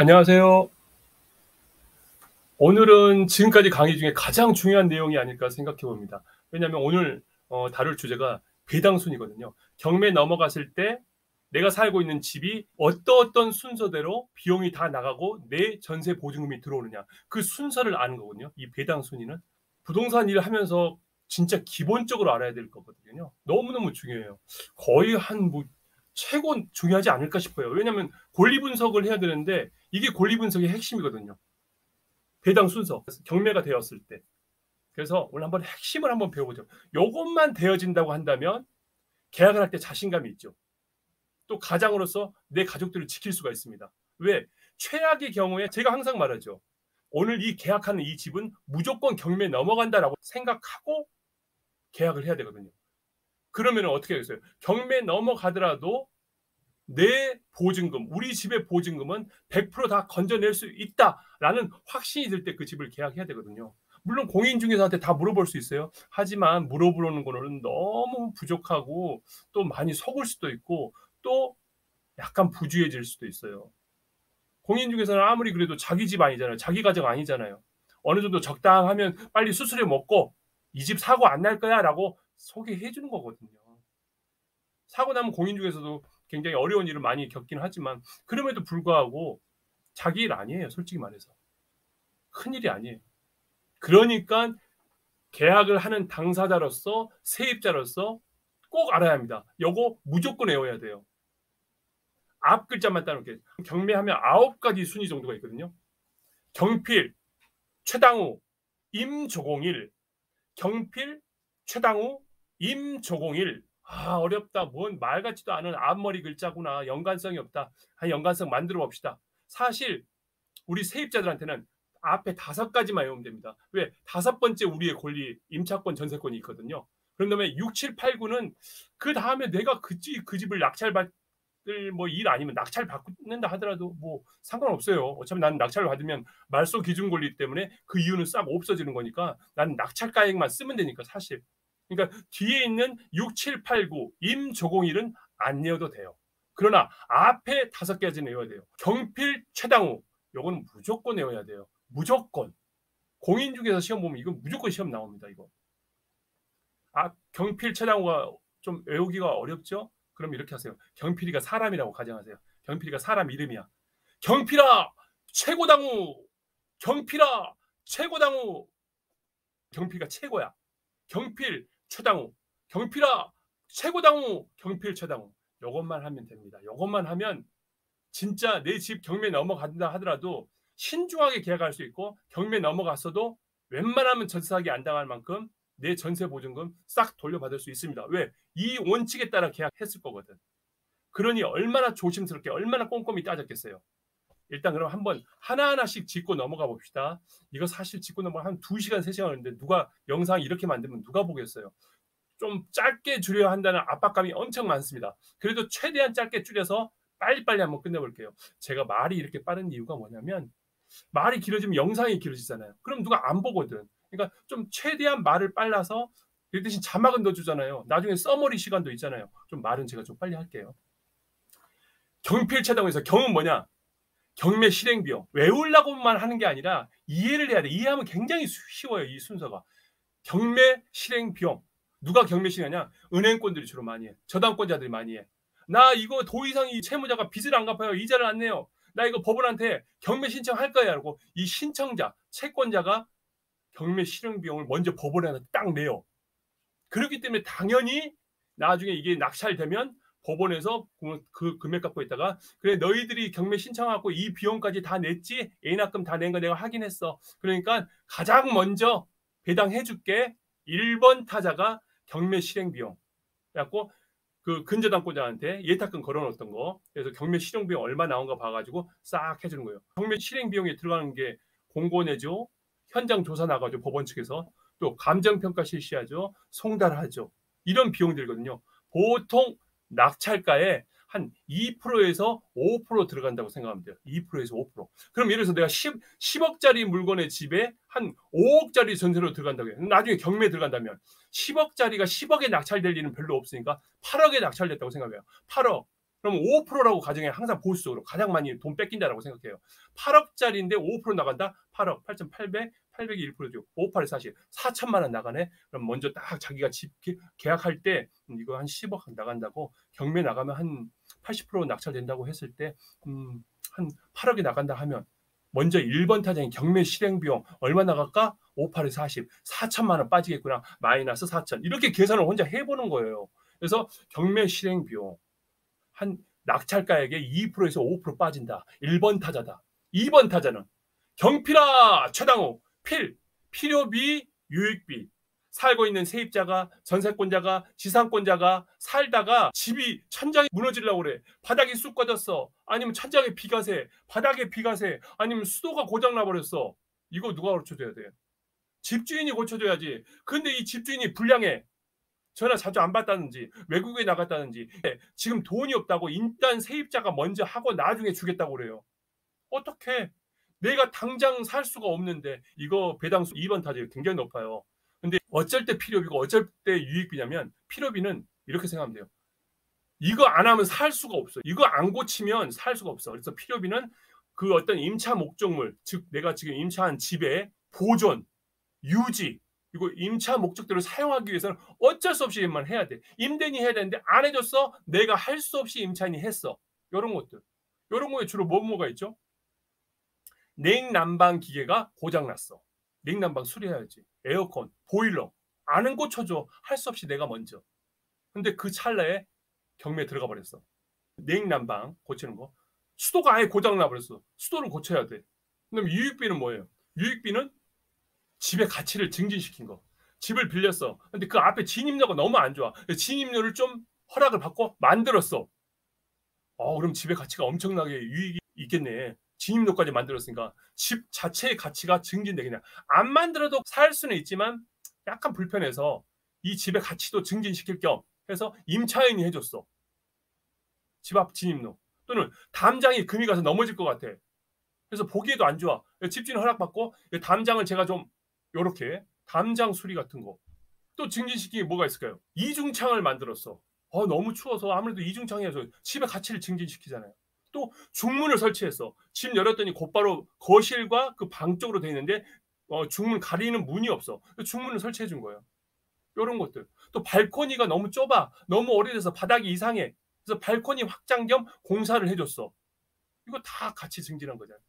안녕하세요. 오늘은 지금까지 강의 중에 가장 중요한 내용이 아닐까 생각해 봅니다. 왜냐하면 오늘 다룰 주제가 배당순이거든요. 경매 넘어갔을 때 내가 살고 있는 집이 어떤 순서대로 비용이 다 나가고 내 전세 보증금이 들어오느냐, 그 순서를 아는 거거든요. 이 배당순위는 부동산 일을 하면서 진짜 기본적으로 알아야 될 거거든요. 너무너무 중요해요. 거의 한 뭐 최고 중요하지 않을까 싶어요. 왜냐하면 권리 분석을 해야 되는데 이게 권리 분석의 핵심이거든요. 배당 순서, 경매가 되었을 때. 그래서 오늘 한번 핵심을 한번 배워보죠. 요것만 되어진다고 한다면 계약을 할 때 자신감이 있죠. 또 가장으로서 내 가족들을 지킬 수가 있습니다. 왜? 최악의 경우에 제가 항상 말하죠. 오늘 이 계약하는 이 집은 무조건 경매 넘어간다라고 생각하고 계약을 해야 되거든요. 그러면 어떻게 하겠어요? 경매 넘어가더라도 내 보증금, 우리 집의 보증금은 100%다 건져낼 수 있다라는 확신이 들 때 그 집을 계약해야 되거든요. 물론 공인중개사한테 다 물어볼 수 있어요. 하지만 물어보는 거는 너무 부족하고 또 많이 속을 수도 있고 또 약간 부주의해질 수도 있어요. 공인중개사는 아무리 그래도 자기 집 아니잖아요. 자기 가정 아니잖아요. 어느 정도 적당하면 빨리 수수료 먹고 이 집 사고 안 날 거야라고 소개해 주는 거거든요. 사고 나면 공인중개사도 굉장히 어려운 일을 많이 겪긴 하지만 그럼에도 불구하고 자기 일 아니에요. 솔직히 말해서. 큰일이 아니에요. 그러니까 계약을 하는 당사자로서 세입자로서 꼭 알아야 합니다. 요거 무조건 외워야 돼요. 앞 글자만 따놓게 경매하면 9가지 순위 정도가 있거든요. 경필, 최당우, 임조공일, 경필, 최당우, 임조공일. 아, 어렵다. 뭔 말 같지도 않은 앞머리 글자구나. 연관성이 없다. 한 연관성 만들어 봅시다. 사실 우리 세입자들한테는 앞에 5가지만 외우면 됩니다. 왜? 5번째 우리의 권리, 임차권, 전세권이 있거든요. 그런 다음에 6, 7, 8, 9는 그 다음에 내가 그 집을 낙찰받을 뭐 일 아니면 낙찰 받는다 하더라도 뭐 상관없어요. 어차피 나는 낙찰을 받으면 말소 기준 권리 때문에 그 이유는 싹 없어지는 거니까 나는 낙찰가액만 쓰면 되니까 사실. 그러니까 뒤에 있는 6, 7, 8, 9 임조공일은 안 내어도 돼요. 그러나 앞에 5개까지는 외워야 돼요. 경필, 최당우 요거는 무조건 외워야 돼요. 무조건. 공인중개사 시험 보면 이건 무조건 시험 나옵니다. 이거. 아, 경필, 최당우가 좀 외우기가 어렵죠? 그럼 이렇게 하세요. 경필이가 사람이라고 가정하세요. 경필이가 사람 이름이야. 경필아, 최고당우. 경필아, 최고당우. 경필이가 최고야. 경필, 최당우. 경필아, 최고당우. 경필, 최당우. 요것만 하면 됩니다. 요것만 하면 진짜 내 집 경매 넘어간다 하더라도 신중하게 계약할 수 있고 경매 넘어갔어도 웬만하면 전세 사기 안 당할 만큼 내 전세 보증금 싹 돌려받을 수 있습니다. 왜? 이 원칙에 따라 계약했을 거거든. 그러니 얼마나 조심스럽게 얼마나 꼼꼼히 따졌겠어요. 일단 그럼 한번 하나하나씩 짚고 넘어가 봅시다. 이거 사실 짚고 넘어가 한 2시간, 3시간 걸리는데 누가 영상 이렇게 만들면 누가 보겠어요. 좀 짧게 줄여야 한다는 압박감이 엄청 많습니다. 그래도 최대한 짧게 줄여서 빨리빨리 한번 끝내볼게요. 제가 말이 이렇게 빠른 이유가 뭐냐면 말이 길어지면 영상이 길어지잖아요. 그럼 누가 안 보거든. 그러니까 좀 최대한 말을 빨라서 그 대신 자막은 넣어주잖아요. 나중에 써머리 시간도 있잖아요. 좀 말은 제가 좀 빨리 할게요. 경필차당에서 경은 뭐냐? 경매 실행 비용. 외우려고만 하는 게 아니라 이해를 해야 돼. 이해하면 굉장히 쉬워요. 이 순서가. 경매 실행 비용. 누가 경매 실행하냐? 은행권들이 주로 많이 해. 저당권자들이 많이 해. 나 이거 도이상이 채무자가 빚을 안 갚아요. 이자를 안 내요. 나 이거 법원한테 경매 신청할 거야. 라고 이 신청자, 채권자가 경매 실행 비용을 먼저 법원에 딱 내요. 그렇기 때문에 당연히 나중에 이게 낙찰되면 법원에서 그 금액 갖고 있다가 그래 너희들이 경매 신청하고 이 비용까지 다 냈지? 예납금 다 낸 거 내가 확인했어. 그러니까 가장 먼저 배당해 줄게. 1번 타자가 경매 실행 비용. 그래갖고 그 근저당권자한테 예탁금 걸어놓았던 거. 그래서 경매 실행 비용 얼마 나온가 봐가지고 싹 해주는 거예요. 경매 실행 비용에 들어가는 게 공고 내죠. 현장 조사 나가죠. 법원 측에서. 또 감정평가 실시하죠. 송달하죠. 이런 비용 들거든요. 보통 낙찰가에 한 2%에서 5% 들어간다고 생각하면 돼요. 2%에서 5%. 그럼 예를 들어서 내가 10억짜리 물건의 집에 한 5억짜리 전세로 들어간다고 해요. 나중에 경매 들어간다면 10억짜리가 10억에 낙찰될 일은 별로 없으니까 8억에 낙찰됐다고 생각해요. 8억. 그럼 5%라고 가정해 항상 보수적으로 가장 많이 돈 뺏긴다라고 생각해요. 8억짜리인데 5% 나간다? 8억, 8,800, 800이 1%죠. 5, 8에 40, 4천만 원 나가네? 그럼 먼저 딱 자기가 집 계약할 때 이거 한 10억 나간다고 경매 나가면 한 80% 낙찰된다고 했을 때 한 8억이 나간다 하면 먼저 1번 타자인 경매 실행 비용 얼마 나갈까? 5, 8에 40, 4천만 원 빠지겠구나. 마이너스 4천. 이렇게 계산을 혼자 해보는 거예요. 그래서 경매 실행 비용 한 낙찰가액의 2%에서 5% 빠진다. 1번 타자다. 2번 타자는 경필아 최당호 필요비 유익비 살고 있는 세입자가 전세권자가 지상권자가 살다가 집이 천장이 무너지려고 그래. 바닥이 쑥 꺼졌어. 아니면 천장에 비가 새. 바닥에 비가 새. 아니면 수도가 고장 나버렸어. 이거 누가 고쳐줘야 돼? 집주인이 고쳐줘야지. 근데 이 집주인이 불량해. 전화 자주 안 받다든지 외국에 나갔다든지 지금 돈이 없다고 일단 세입자가 먼저 하고 나중에 주겠다고 그래요. 어떻게? 내가 당장 살 수가 없는데 이거 배당수 2번 타율이 굉장히 높아요. 근데 어쩔 때 필요비고 어쩔 때 유익비냐면 필요비는 이렇게 생각하면 돼요. 이거 안 하면 살 수가 없어요. 이거 안 고치면 살 수가 없어. 그래서 필요비는 그 어떤 임차 목적물, 즉 내가 지금 임차한 집의 보존, 유지, 이거 임차 목적대로 사용하기 위해서는 어쩔 수 없이만 해야 돼. 임대인이 해야 되는데 안 해줬어? 내가 할 수 없이 임차인이 했어. 이런 것들. 이런 거에 주로 뭐가 있죠? 냉난방 기계가 고장났어. 냉난방 수리해야지. 에어컨, 보일러. 아는 고쳐줘. 할 수 없이 내가 먼저. 근데 그 찰나에 경매에 들어가 버렸어. 냉난방 고치는 거. 수도가 아예 고장나 버렸어. 수도를 고쳐야 돼. 그럼 유익비는 뭐예요? 유익비는 집의 가치를 증진시킨 거. 집을 빌렸어. 근데 그 앞에 진입료가 너무 안 좋아. 진입료를 좀 허락을 받고 만들었어. 그럼 집의 가치가 엄청나게 유익이 있겠네. 진입료까지 만들었으니까 집 자체의 가치가 증진되겠냐. 안 만들어도 살 수는 있지만 약간 불편해서 이 집의 가치도 증진시킬 겸 해서 임차인이 해줬어. 집 앞 진입료. 또는 담장이 금이 가서 넘어질 것 같아. 그래서 보기에도 안 좋아. 집주인 허락받고 담장을 제가 좀 요렇게 담장 수리 같은 거. 또 증진시키기 뭐가 있을까요? 이중창을 만들었어. 너무 추워서 아무래도 이중창 해서 집의 가치를 증진시키잖아요. 또 중문을 설치했어. 집 열었더니 곧바로 거실과 그 방 쪽으로 돼 있는데 중문 가리는 문이 없어. 중문을 설치해 준 거예요. 이런 것들. 또 발코니가 너무 좁아. 너무 오래돼서 바닥이 이상해. 그래서 발코니 확장 겸 공사를 해줬어. 이거 다 같이 증진한 거잖아요.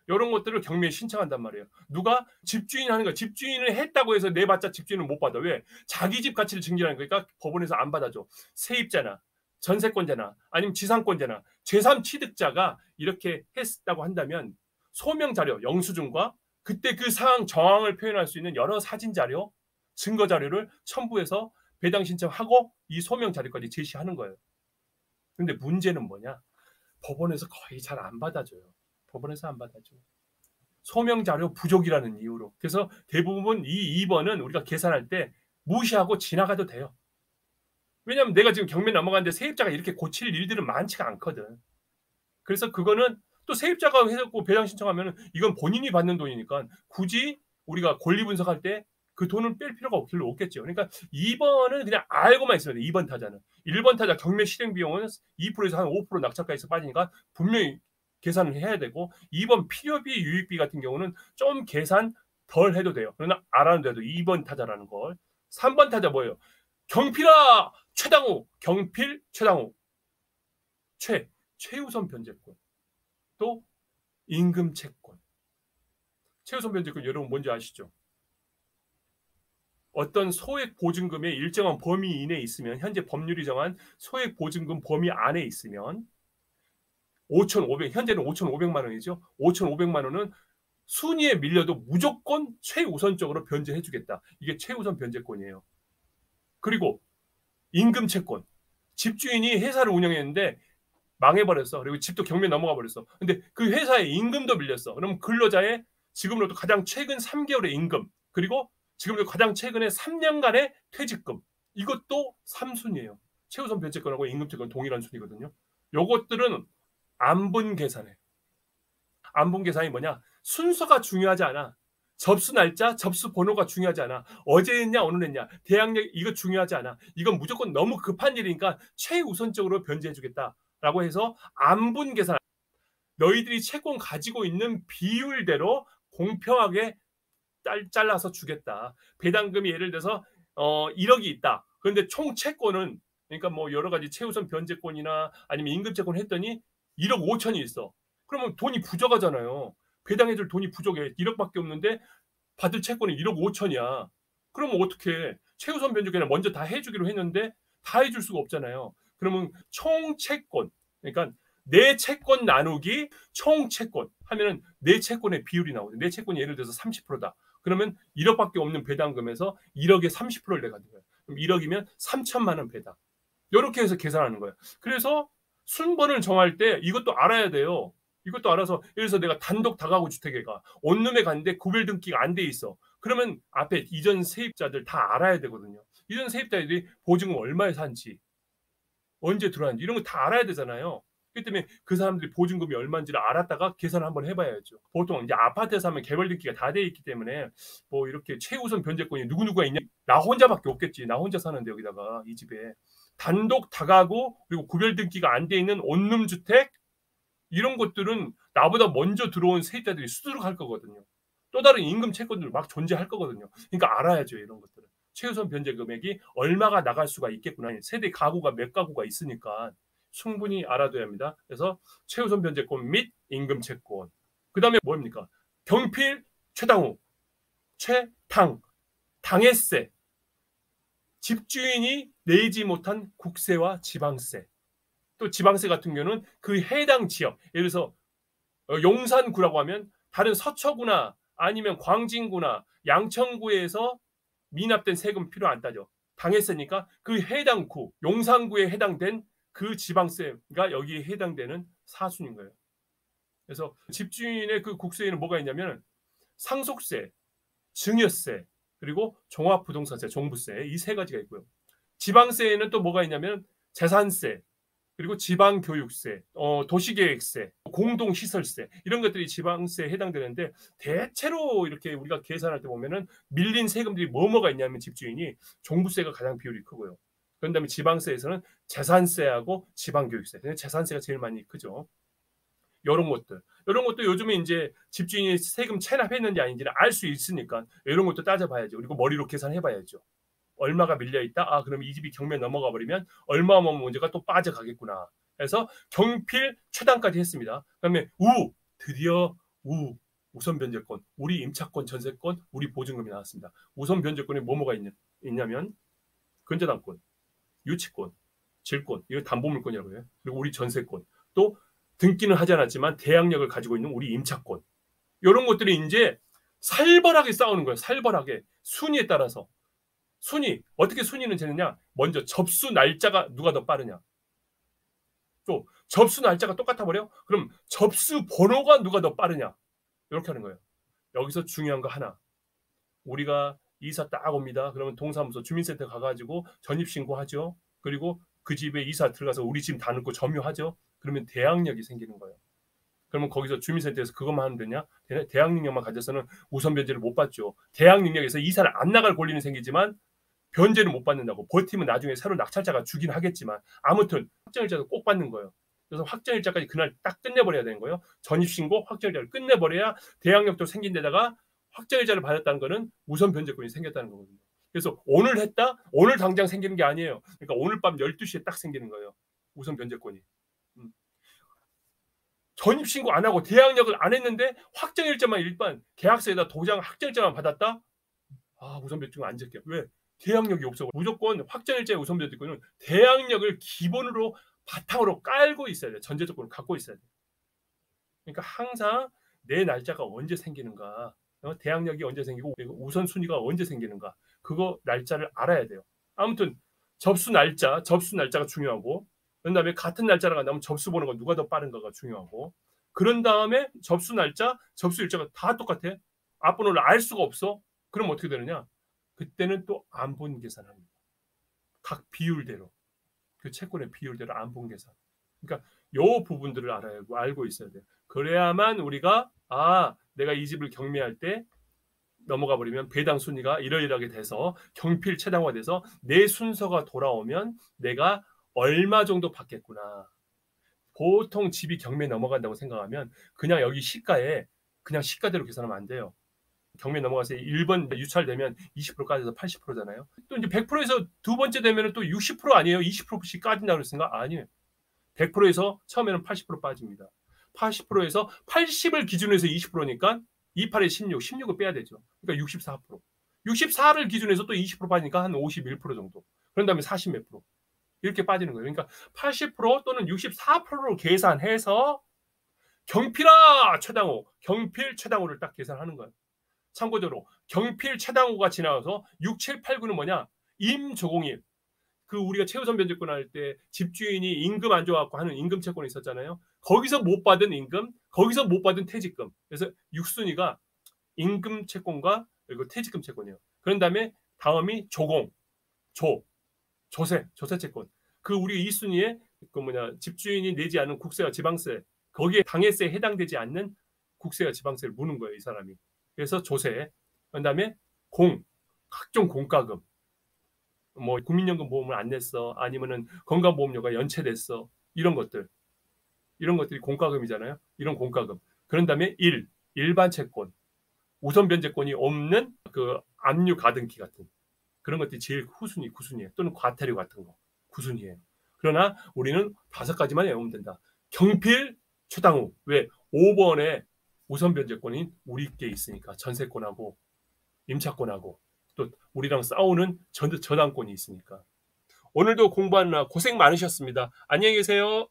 이런 것들을 경매에 신청한단 말이에요. 누가? 집주인이 하는 거야. 집주인을 했다고 해서 내봤자 집주인은 못 받아. 왜? 자기 집 가치를 증진하는 거니까 법원에서 안 받아줘. 세입자나 전세권자나 아니면 지상권자나 제3취득자가 이렇게 했다고 한다면 소명자료, 영수증과 그때 그 상황 정황을 표현할 수 있는 여러 사진자료, 증거자료를 첨부해서 배당 신청하고 이 소명자료까지 제시하는 거예요. 근데 문제는 뭐냐? 법원에서 거의 잘 안 받아줘요. 법원에서 안 받아줘. 소명자료 부족이라는 이유로. 그래서 대부분 이 2번은 우리가 계산할 때 무시하고 지나가도 돼요. 왜냐하면 내가 지금 경매 넘어가는데 세입자가 이렇게 고칠 일들은 많지가 않거든. 그래서 그거는 또 세입자가 해갖고 배당 신청하면 이건 본인이 받는 돈이니까 굳이 우리가 권리 분석할 때 그 돈을 뺄 필요가 별로 없겠죠. 그러니까 2번은 그냥 알고만 있으면 돼. 2번 타자는. 1번 타자 경매 실행 비용은 2%에서 한 5% 낙찰가에서 빠지니까 분명히 계산을 해야 되고 2번 필요비 유익비 같은 경우는 좀 계산 덜 해도 돼요. 그러나 알았는데도 2번 타자라는 걸. 3번 타자 뭐예요? 경필아 최당호 경필 최당호 최우선 변제권 또 임금 채권. 최우선 변제권 여러분 뭔지 아시죠? 어떤 소액 보증금의 일정한 범위 이내에 있으면 현재 법률이 정한 소액 보증금 범위 안에 있으면 5,500 현재는 5,500만 원이죠. 5,500만 원은 순위에 밀려도 무조건 최우선적으로 변제해 주겠다. 이게 최우선 변제권이에요. 그리고 임금 채권. 집주인이 회사를 운영했는데 망해버렸어. 그리고 집도 경매 넘어가 버렸어. 근데 그 회사에 임금도 밀렸어. 그럼 근로자의 지금으로도 가장 최근 3개월의 임금 그리고 지금도 가장 최근에 3년간의 퇴직금 이것도 3순위예요. 최우선 변제권하고 임금 채권 동일한 순위거든요. 요것들은 안분 계산해. 안분 계산이 뭐냐? 순서가 중요하지 않아. 접수 날짜, 접수 번호가 중요하지 않아. 어제 했냐, 오늘 했냐. 대항력 이거 중요하지 않아. 이건 무조건 너무 급한 일이니까 최우선적으로 변제해주겠다라는 라고 해서 안분 계산, 너희들이 채권 가지고 있는 비율대로 공평하게 잘라서 주겠다. 배당금이 예를 들어서 1억이 있다. 그런데 총 채권은, 그러니까 뭐 여러 가지 최우선 변제권이나 아니면 임금채권 했더니 1억 5천이 있어. 그러면 돈이 부족하잖아요. 배당해줄 돈이 부족해. 1억밖에 없는데 받을 채권이 1억 5천이야. 그러면 어떻게 최우선 변제권을 먼저 다 해주기로 했는데 다 해줄 수가 없잖아요. 그러면 총 채권, 그러니까 내 채권 나누기 총 채권 하면은 내 채권의 비율이 나오죠. 내 채권이 예를 들어서 30%다. 그러면 1억밖에 없는 배당금에서 1억의 30%를 내가 드려요. 그럼 1억이면 3천만 원 배당. 이렇게 해서 계산하는 거예요. 그래서 순번을 정할 때 이것도 알아야 돼요. 이것도 알아서, 예를 들어서 내가 단독 다가구 주택에 가, 원룸에 갔는데 구별 등기가 안 돼 있어. 그러면 앞에 이전 세입자들 다 알아야 되거든요. 이전 세입자들이 보증금 얼마에 산지, 언제 들어왔는지 이런 거 다 알아야 되잖아요. 그렇기 때문에 그 사람들이 보증금이 얼마인지를 알았다가 계산을 한번 해봐야죠. 보통 이제 아파트에서 하면 개별 등기가 다 돼 있기 때문에 뭐 이렇게 최우선 변제권이 누구누구가 있냐, 나 혼자밖에 없겠지. 나 혼자 사는데 여기다가 이 집에 단독 다가구 그리고 구별 등기가 안 돼 있는 원룸 주택, 이런 것들은 나보다 먼저 들어온 세입자들이 수두룩할 거거든요. 또 다른 임금 채권들 막 존재할 거거든요. 그러니까 알아야죠, 이런 것들은. 최우선 변제 금액이 얼마가 나갈 수가 있겠구나. 세대 가구가 몇 가구가 있으니까 충분히 알아둬야 합니다. 그래서 최우선 변제권 및 임금 채권. 그 다음에 뭡니까? 경필, 최당후, 최당, 당해세, 집주인이 내지 못한 국세와 지방세. 또 지방세 같은 경우는 그 해당 지역, 예를 들어서 용산구라고 하면 다른 서초구나 아니면 광진구나 양천구에서 미납된 세금 필요 안 따져. 당했으니까 그 해당 구, 용산구에 해당된 그 지방세가 여기에 해당되는 사순인 거예요. 그래서 집주인의 그 국세에는 뭐가 있냐면 상속세, 증여세, 그리고 종합부동산세, 종부세, 이 세 가지가 있고요. 지방세에는 또 뭐가 있냐면 재산세, 그리고 지방교육세, 도시계획세, 공동시설세, 이런 것들이 지방세에 해당되는데, 대체로 이렇게 우리가 계산할 때 보면은 밀린 세금들이 뭐가 있냐면 집주인이 종부세가 가장 비율이 크고요. 그런 다음에 지방세에서는 재산세하고 지방교육세, 재산세가 제일 많이 크죠. 이런 것도 요즘에 이제 집주인이 세금 체납했는지 아닌지를 알 수 있으니까 이런 것도 따져봐야죠. 그리고 머리로 계산해봐야죠. 얼마가 밀려있다? 아, 그럼 이 집이 경매 넘어가 버리면 얼마만 문제가 또 빠져가겠구나. 그래서 경필 최단까지 했습니다. 그다음에 드디어 우선 변제권, 우리 임차권, 전세권, 우리 보증금이 나왔습니다. 우선 변제권에 뭐가 있냐면 근저당권, 유치권, 질권, 이거 담보물권이라고 해요. 그리고 우리 전세권, 또 등기는 하지 않았지만 대항력을 가지고 있는 우리 임차권, 이런 것들이 이제 살벌하게 싸우는 거예요. 살벌하게 순위에 따라서. 순위, 어떻게 순위는 재느냐? 먼저 접수 날짜가 누가 더 빠르냐. 또 접수 날짜가 똑같아 버려? 그럼 접수 번호가 누가 더 빠르냐. 이렇게 하는 거예요. 여기서 중요한 거 하나. 우리가 이사 딱 옵니다. 그러면 동사무소 주민센터 가가지고 전입신고하죠. 그리고 그 집에 이사 들어가서 우리 집 다 넣고 점유하죠. 그러면 대항력이 생기는 거예요. 그러면 거기서 주민센터에서 그것만 하면 되냐? 대항 능력만 가져서는 우선 변제를 못 받죠. 대항 능력에서 이사를 안 나갈 권리는 생기지만 변제를 못 받는다고. 버티면 나중에 새로 낙찰자가 주긴 하겠지만 아무튼 확정일자도 꼭 받는 거예요. 그래서 확정일자까지 그날 딱 끝내버려야 되는 거예요. 전입신고 확정일자를 끝내버려야 대항력도 생긴 데다가 확정일자를 받았다는 거는 우선 변제권이 생겼다는 거거든요. 그래서 오늘 했다? 오늘 당장 생기는 게 아니에요. 그러니까 오늘 밤 12시에 딱 생기는 거예요. 우선 변제권이. 전입신고 안 하고 대항력을 안 했는데 확정일자만 일반 계약서에다 도장 확정일자만 받았다? 아, 우선 변제권 안 적게. 왜? 대항력이 없어. 무조건 확정일자의 우선 변제권은 대항력을 기본으로 바탕으로 깔고 있어야 돼. 전제 조건을 갖고 있어야 돼. 그러니까 항상 내 날짜가 언제 생기는가, 대항력이 언제 생기고 우선순위가 언제 생기는가, 그거 날짜를 알아야 돼요. 아무튼 접수 날짜가 중요하고, 그런 다음에 같은 날짜랑 간다면 접수 번호가 누가 더 빠른가가 중요하고, 그런 다음에 접수 날짜, 접수 일자가 다 똑같아. 앞번호를 알 수가 없어. 그럼 어떻게 되느냐? 그때는 또 안분 계산합니다. 각 비율대로, 그 채권의 비율대로 안분 계산. 그러니까 요 부분들을 알고 있어야 돼요. 그래야만 우리가 내가 이 집을 경매할 때 넘어가 버리면 배당 순위가 이러이러하게 돼서 경필 최당화 돼서 내 순서가 돌아오면 내가 얼마 정도 받겠구나. 보통 집이 경매 넘어간다고 생각하면 그냥 여기 시가에 그냥 시가대로 계산하면 안 돼요. 경매 넘어가서 1번 유찰되면 20% 까져서 80%잖아요. 또 이제 100%에서 두 번째 되면 또 60% 아니에요? 20%씩 까진다고 그랬으니까 아니에요. 100%에서 처음에는 80% 빠집니다. 80%에서 80을 기준으로 해서 20%니까 28에 16, 16을 빼야 되죠. 그러니까 64%. 64를 기준으로 해서 또 20% 빠지니까 한 51% 정도. 그런 다음에 40 몇 프로. 이렇게 빠지는 거예요. 그러니까 80% 또는 64%로 계산해서 경필아 최당호, 경필 최당호를 딱 계산하는 거예요. 참고적으로 경필 최당호가 지나가서 6, 7, 8, 9는 뭐냐? 임조공일. 그 우리가 최우선 변제권 할 때 집주인이 임금 안 줘갖고 하는 임금 채권이 있었잖아요. 거기서 못 받은 임금, 거기서 못 받은 퇴직금. 그래서 6순위가 임금 채권과 그리고 퇴직금 채권이에요. 그런 다음에 다음이 조공, 조세 채권. 그 우리 2순위에 그 뭐냐 집주인이 내지 않은 국세와 지방세, 거기에 당해세에 해당되지 않는 국세와 지방세를 무는 거예요, 이 사람이. 그래서 조세. 그다음에 각종 공과금. 뭐 국민연금 보험을 안 냈어, 아니면은 건강보험료가 연체됐어, 이런 것들이 공과금이잖아요. 이런 공과금. 그런 다음에 일반 채권, 우선 변제권이 없는 그 압류 가등기 같은 그런 것들이 제일 후순위, 9순위에 또는 과태료 같은 거 9순위에. 그러나 우리는 5가지만 외우면 된다. 경필 최당후. 왜? 5번에 우선 변제권이 우리께 있으니까. 전세권하고 임차권하고 또 우리랑 싸우는 저당권이 있으니까. 오늘도 공부하느라 고생 많으셨습니다. 안녕히 계세요.